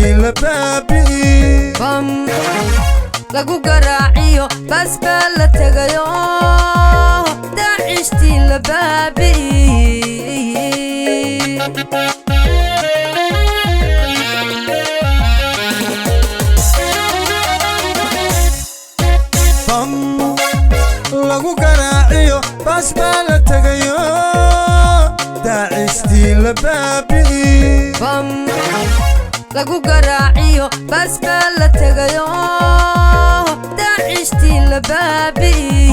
daacishtii la baabi'i bam lagu garaaciyo bas baa la tagayo daacishtii la baabi'i bam lagu garaaciyo bas baa la tagayo daacishtii la baabi'i bam lagu garaaciyo bas baa la tagayo daacishtii la baabi'i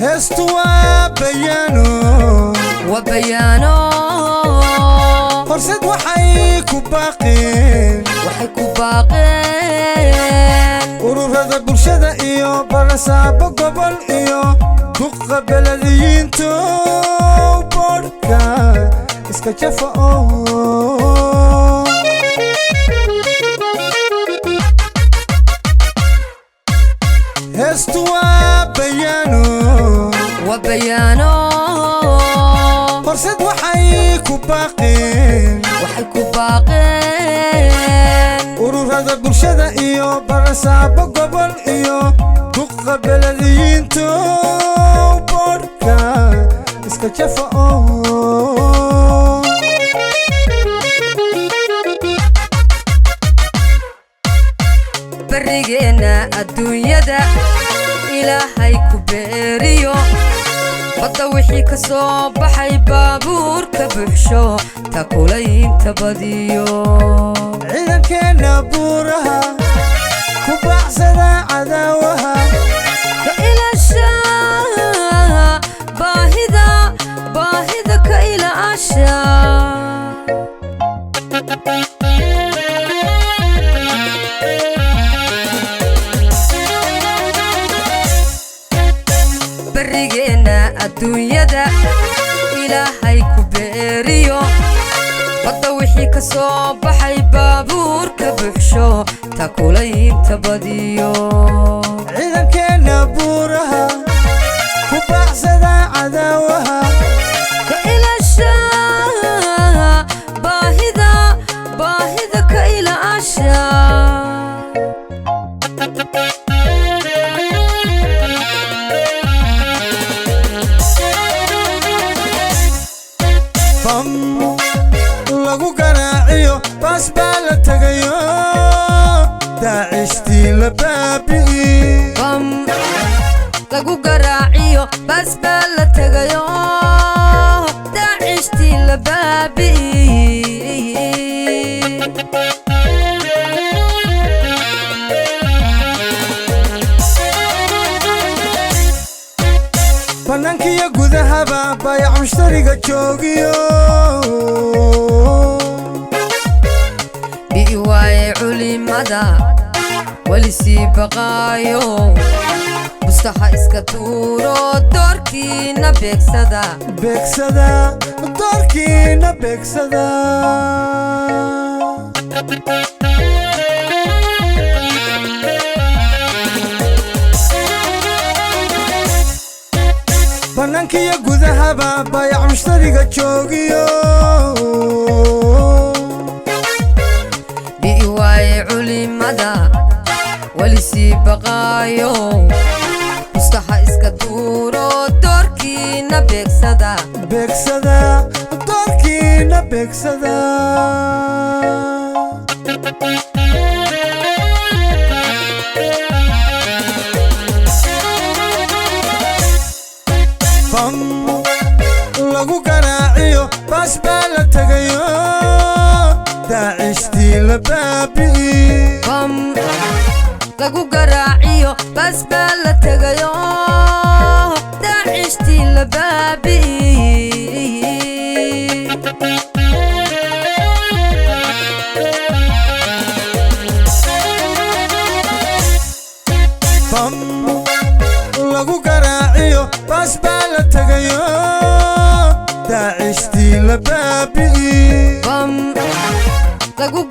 heestu waa bayaano horseed waxay ku baaqeen ururada bulshada iyo barasaabo gobol iyo duqa belediyiintu boodhka iska jafa heestu waa bayaano horseed waxay ku baaqeen ururada bulshada iyo barasaabo gobol iyo duqa belediyiintu boodhka iska jafa barigeena adduunyada ilaahay ku beeriyo badda wixii ka soo baxay baabuurka buuxsho takulaynta badiyo ciidankeena buuraha ku baacsada cadaawaha ka ilaasha baahida ka ilaasha barigeena adduunyada ilaahay ku beeriyo badda wixii ka soo baxay baabuurka buuxsho takulaynta badiyo ciidankeena buuraha ku baacsada cadaawaha ka ilaasha baahida ka ilaasha bam lagu garaaciyo bas baa la tagayo daacishtii la baabi'i bam lagu garaaciyo bas baa la tagayo daacishtii la baabi'i bannaankiyo gudahaba bayac mushtariga joogiyo bi'i waaye culimada weli sii baqaayo mustaxa iska tuuro doorkiina beegsada doorkiina beegsada bannaankiyo gudahaba bayac mushtariga joogiyo bi'i waaye culimada weli sii baqaayo mustaxa iska tuuro doorkiina beegsada doorkiina beegsada bam lagu garaaciyo bas baa la tagayo daacishtii la baabi'i bam lagu garaaciyo bas baa la tagayo daacishtii la baabi'i bam lagu garaaciyo bas baa la tagayo daacishtii la baabi'i bam lagu